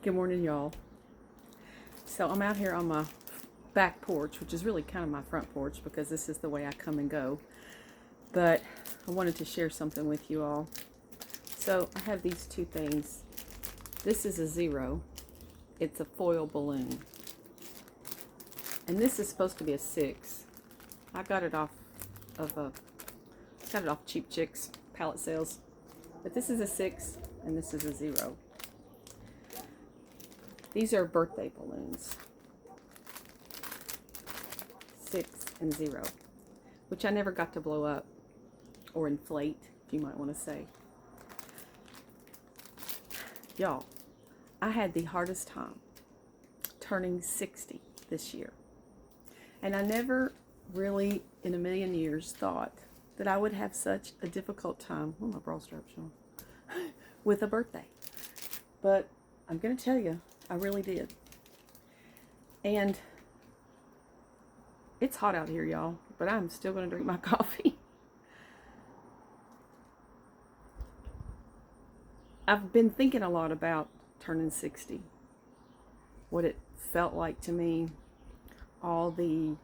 Good morning, y'all. So I'm out here on my back porch, which is really kind of my front porch because this is the way I come and go. But I wanted to share something with you all. So I have these two things. This is a zero. It's a foil balloon. And this is supposed to be a 6. I got it off Cheap Chicks pallet sales. But this is a 6 and this is a 0. These are birthday balloons. 6 and 0. Which I never got to blow up or inflate, if you might want to say. Y'all, I had the hardest time turning 60 this year. And I never really in a million years thought that I would have such a difficult time, oh, my bra strap's on, with a birthday. But I'm going to tell you, I really did. And it's hot out here, y'all, but I'm still going to drink my coffee. I've been thinking a lot about turning 60, what it felt like to me, all the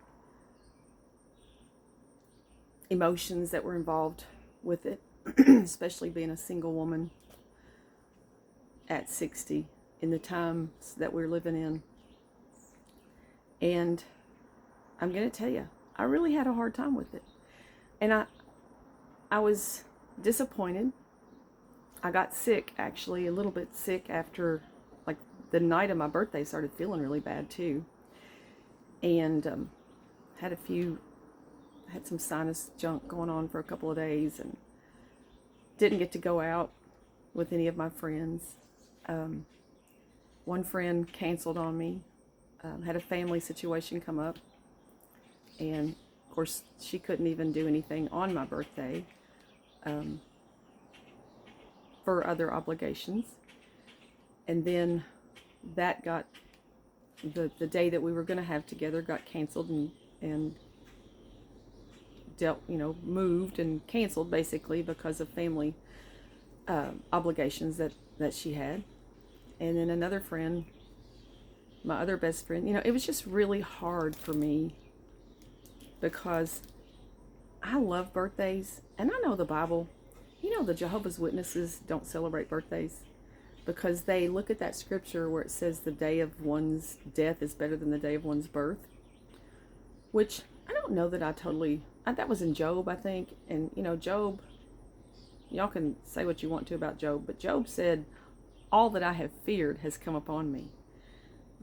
emotions that were involved with it, especially being a single woman at 60 in the times that we're living in. And I'm going to tell you, I really had a hard time with it. And I was disappointed. I got sick, actually, a little bit sick after, like, the night of my birthday, started feeling really bad too. And had some sinus junk going on for a couple of days and didn't get to go out with any of my friends. One friend canceled on me, had a family situation come up, and of course she couldn't even do anything on my birthday for other obligations. And then that got, the day that we were going to have together got canceled and moved and canceled basically because of family obligations that she had. And then another friend, my other best friend, it was just really hard for me because I love birthdays and I know the Bible. The Jehovah's Witnesses don't celebrate birthdays because they look at that scripture where it says the day of one's death is better than the day of one's birth, which I don't know that that was in Job, I think. And, Job, y'all can say what you want to about Job, but Job said, all that I have feared has come upon me.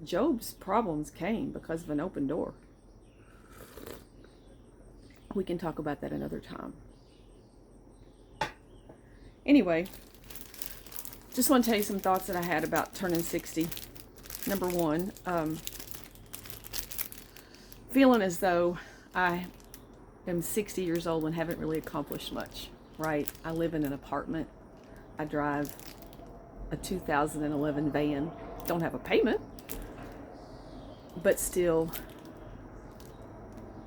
Job's problems came because of an open door. We can talk about that another time. Anyway, just want to tell you some thoughts that I had about turning 60. Number one, feeling as though I am 60 years old and haven't really accomplished much, right? I live in an apartment. I drive a 2011 van. Don't have a payment, but still,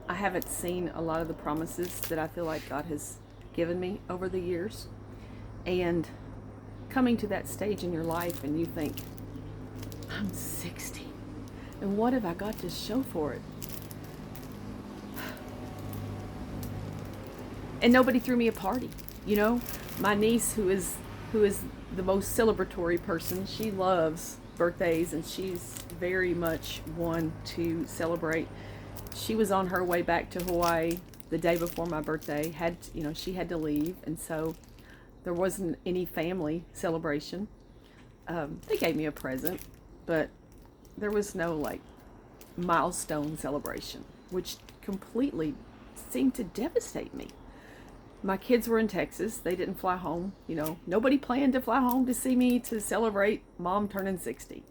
I haven't seen a lot of the promises that I feel like God has given me over the years. And coming to that stage in your life and you think, I'm 60, and what have I got to show for it? And nobody threw me a party. My niece, who is the most celebratory person, she loves birthdays and she's very much one to celebrate. She was on her way back to Hawaii the day before my birthday. She had to leave, and so there wasn't any family celebration. They gave me a present, but there was no milestone celebration, which completely seemed to devastate me. My kids were in Texas. They didn't fly home. Nobody planned to fly home to see me to celebrate Mom turning 60.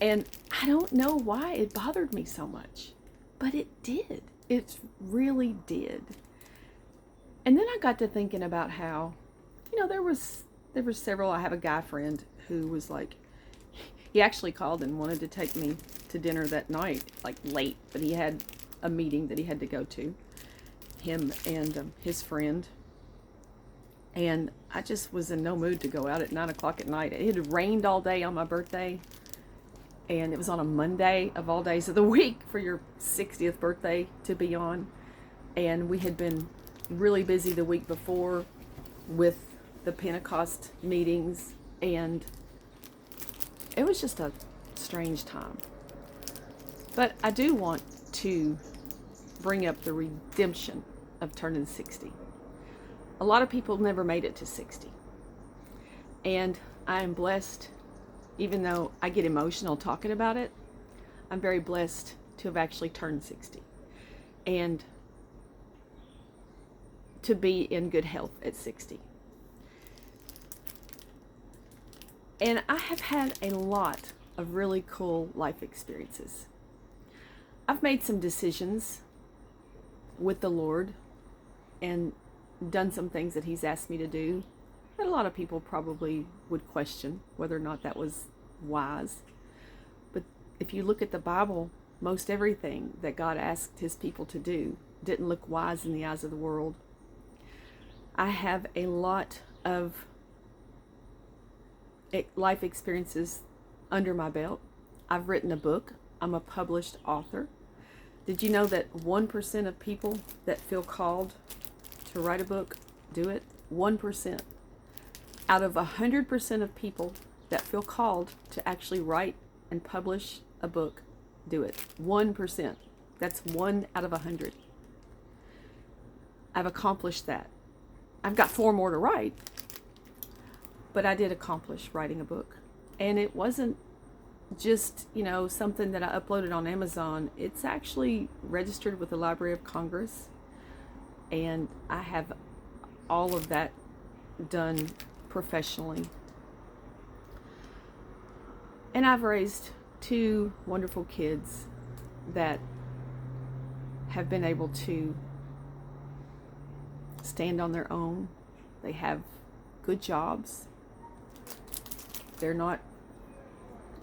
And I don't know why it bothered me so much, but it did. It really did. And then I got to thinking about how, there were several. I have a guy friend who was he actually called and wanted to take me to dinner that night, late, but he had a meeting that he had to go to, him and his friend. And I just was in no mood to go out at 9 o'clock at night. It had rained all day on my birthday. And it was on a Monday of all days of the week for your 60th birthday to be on. And we had been really busy the week before with the Pentecost meetings, and it was just a strange time. But I do want to bring up the redemption of turning 60. A lot of people never made it to 60. And I am blessed, even though I get emotional talking about it, I'm very blessed to have actually turned 60. And to be in good health at 60. And I have had a lot of really cool life experiences. I've made some decisions with the Lord and done some things that He's asked me to do that a lot of people probably would question whether or not that was wise. But if you look at the Bible, most everything that God asked His people to do didn't look wise in the eyes of the world. I have a lot of life experiences under my belt. I've written a book. I'm a published author. Did you know that 1% of people that feel called to write a book do it? 1%. Out of 100% of people that feel called to actually write and publish a book do it. 1%. That's 1 out of 100. I've accomplished that. I've got 4 more to write, but I did accomplish writing a book. And it wasn't just, something that I uploaded on Amazon. It's actually registered with the Library of Congress. And I have all of that done professionally. And I've raised 2 wonderful kids that have been able to stand on their own. They have good jobs. They're not,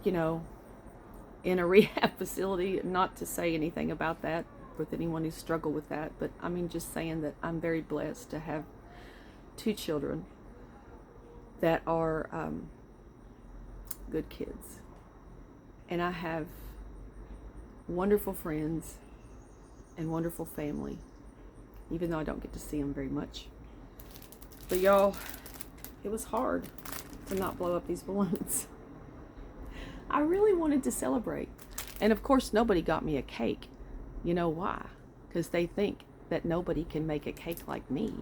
in a rehab facility. Not to say anything about that with anyone who struggled with that, but I mean, just saying that I'm very blessed to have 2 children that are good kids. And I have wonderful friends and wonderful family, even though I don't get to see them very much. But y'all, it was hard to not blow up these balloons. I really wanted to celebrate. And of course, nobody got me a cake. You know why? Because they think that nobody can make a cake like me.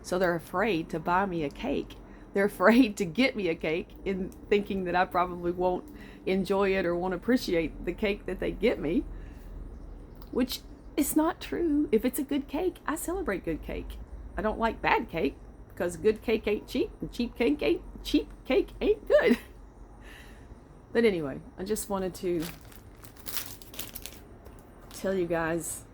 So they're afraid to buy me a cake. They're afraid to get me a cake in thinking that I probably won't enjoy it or won't appreciate the cake that they get me, which is not true. If it's a good cake, I celebrate good cake. I don't like bad cake, because good cake ain't cheap and cheap cake ain't good. But anyway, I just wanted to tell you guys,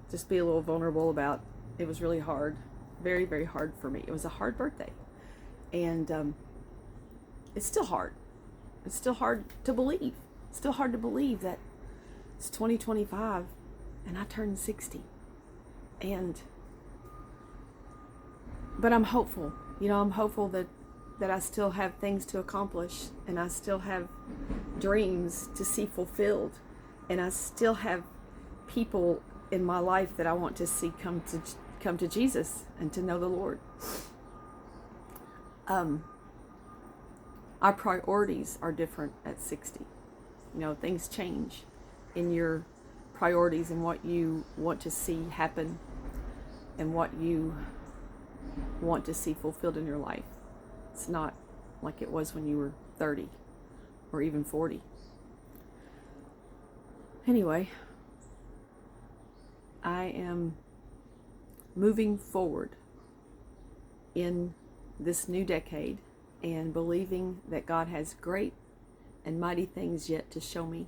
just be a little vulnerable about it. Was really hard, very, very hard for me. It was a hard birthday, and it's still hard. It's still hard to believe. It's still hard to believe that it's 2025 and I turned 60. But I'm hopeful. I'm hopeful that I still have things to accomplish, and I still have dreams to see fulfilled, and I still have people in my life that I want to see come to Jesus and to know the Lord. Our priorities are different at 60. Things change in your priorities and what you want to see happen and what you want to see fulfilled in your life. It's not like it was when you were 30 or even 40. Anyway, I am moving forward in this new decade and believing that God has great and mighty things yet to show me.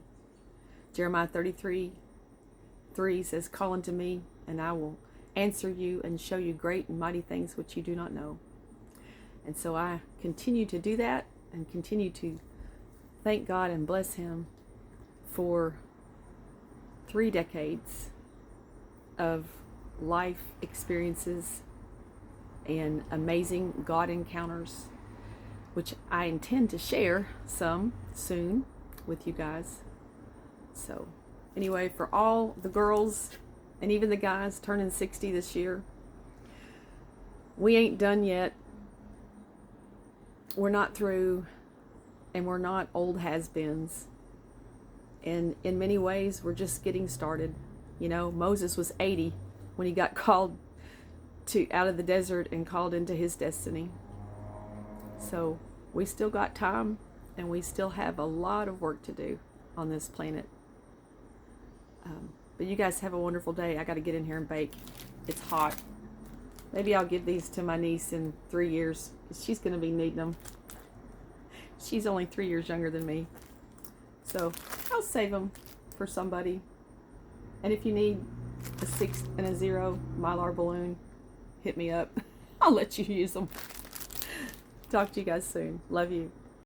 Jeremiah 33:3 says, "Call unto me, and I will answer you and show you great and mighty things which you do not know." And so I continue to do that and continue to thank God and bless Him for 3 decades of life experiences and amazing God encounters, which I intend to share some soon with you guys. So anyway, for all the girls and even the guys turning 60 this year, we ain't done yet. We're not through, and we're not old has-beens. And in many ways, we're just getting started. You know, Moses was 80 when he got called out of the desert and called into his destiny. So we still got time, and we still have a lot of work to do on this planet. But you guys have a wonderful day. I got to get in here and bake. It's hot. Maybe I'll give these to my niece in 3 years, because she's going to be needing them. She's only 3 years younger than me. So I'll save them for somebody. And if you need a 6 and a 0 Mylar balloon, hit me up. I'll let you use them. Talk to you guys soon. Love you.